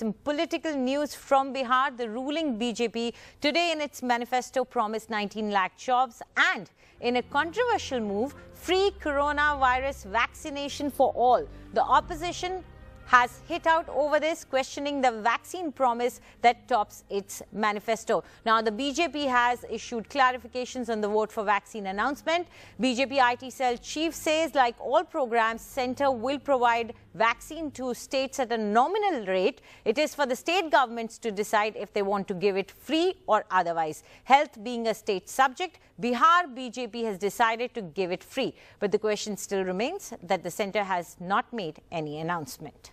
some political news from Bihar. The ruling BJP today in its manifesto promised 19 lakh jobs and in a controversial move, free coronavirus vaccination for all. The opposition has hit out over this, questioning the vaccine promise that tops its manifesto. Now, the BJP has issued clarifications on the vote for vaccine announcement. BJP IT cell chief says, like all programs, centre will provide vaccine to states at a nominal rate. It is for the state governments to decide if they want to give it free or otherwise. Health being a state subject, Bihar BJP has decided to give it free. But the question still remains that the centre has not made any announcement.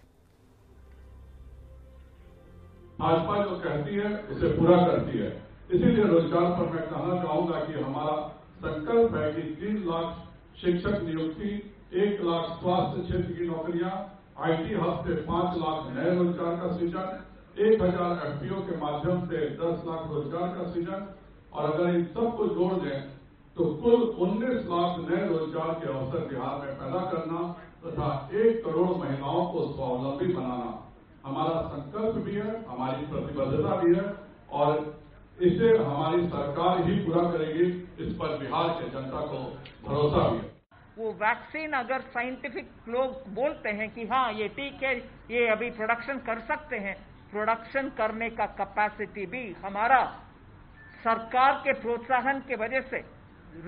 Bhajpa जो कहती है उसे पूरा करती है। इसीलिए रोजगार पर मैं कहना चाहूंगा कि हमारा संकल्प है कि 3 लाख शिक्षक नियुक्ति, 1 लाख स्वास्थ्य क्षेत्र की नौकरियां, आईटी हब से 5 लाख नए रोजगार का सृजन, 1000 एफपीओ के माध्यम से 10 लाख रोजगार का सृजन, और अगर इन सबको जोड़ दें तो कुल 19 लाख नए रोजगार के अवसर बिहार में पैदा करना तथा 1 करोड़ महिलाओं को स्वावलंबी बनाना हमारा संकल्प भी है, हमारी प्रतिबद्धता भी है, और इसे हमारी सरकार ही पूरा करेगी। इस पर बिहार के जनता को भरोसा भी है। वो वैक्सीन अगर साइंटिफिक लोग बोलते हैं कि हाँ ये ठीक है, ये अभी प्रोडक्शन कर सकते हैं, प्रोडक्शन करने का कैपेसिटी भी हमारा सरकार के प्रोत्साहन के वजह से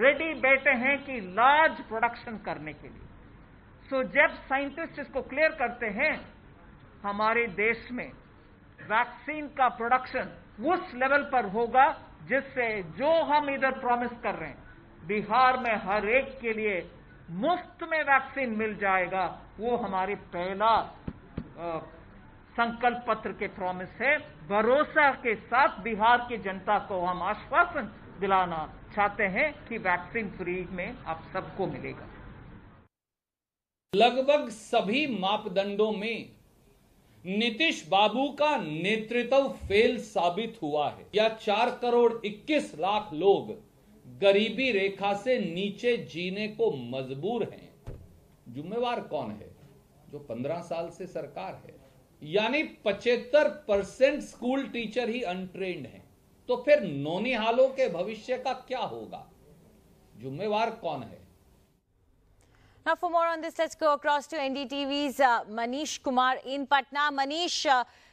रेडी बैठे हैं कि लार्ज प्रोडक्शन करने के लिए। सो जब साइंटिस्ट इसको क्लियर करते हैं, हमारे देश में वैक्सीन का प्रोडक्शन उस लेवल पर होगा जिससे जो हम इधर प्रॉमिस कर रहे हैं, बिहार में हर एक के लिए मुफ्त में वैक्सीन मिल जाएगा, वो हमारी पहला संकल्प पत्र के प्रॉमिस है। भरोसा के साथ बिहार की जनता को हम आश्वासन दिलाना चाहते हैं कि वैक्सीन फ्री में आप सबको मिलेगा। लगभग सभी मापदंडों में नीतीश बाबू का नेतृत्व फेल साबित हुआ है। या 4 करोड़ 21 लाख लोग गरीबी रेखा से नीचे जीने को मजबूर हैं। जिम्मेवार कौन है? जो 15 साल से सरकार है। यानी 75% स्कूल टीचर ही अनट्रेन्ड हैं। तो फिर नौनिहालों के भविष्य का क्या होगा? जिम्मेवार कौन है? Now, for more on this, let's go across to NDTV's Manish Kumar in Patna. Manish,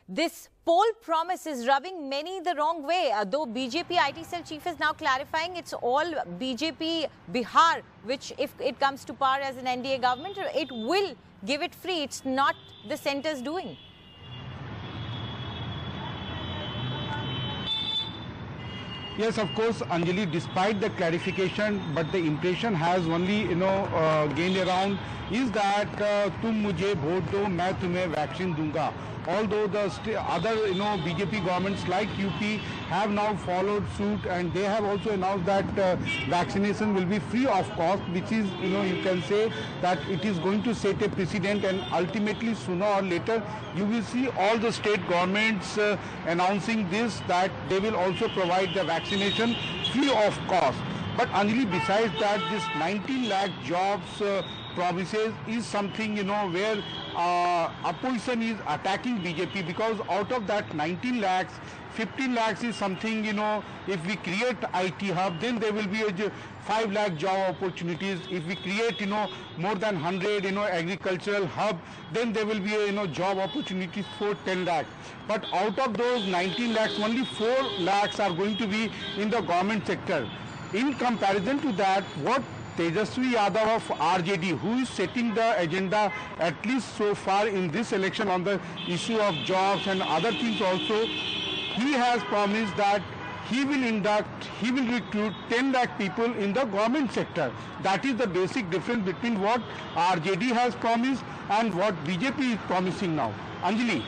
this poll promise is rubbing many the wrong way. Though BJP IT cell chief is now clarifying it's all BJP Bihar, which if it comes to power as an NDA government, it will give it free. It's not the centre's doing. Yes, of course, Anjali, despite the clarification, but the impression has only, gained around is that तुम मुझे vote दो, मैं तुम्हें vaccine दूंगा. Although the other, BJP governments like UP have now followed suit, and they have also announced that vaccination will be free of cost, which is, you can say that it is going to set a precedent, and ultimately sooner or later you will see all the state governments announcing this, that they will also provide the vaccination free of cost. But Anjali, besides that, this 19 lakh jobs promises is something, where opposition is attacking BJP, because out of that 19 lakhs, 15 lakhs is something, if we create IT hub, then there will be 5 lakh job opportunities. If we create, more than 100, agricultural hub, then there will be, job opportunities for 10 lakhs. But out of those 19 lakhs, only 4 lakhs are going to be in the government sector. In comparison to that, what Tejasvi Yadav of RJD, who is setting the agenda at least so far in this election on the issue of jobs and other things also, he has promised that he will recruit 10 lakh people in the government sector. That is the basic difference between what RJD has promised and what BJP is promising now. Anjali.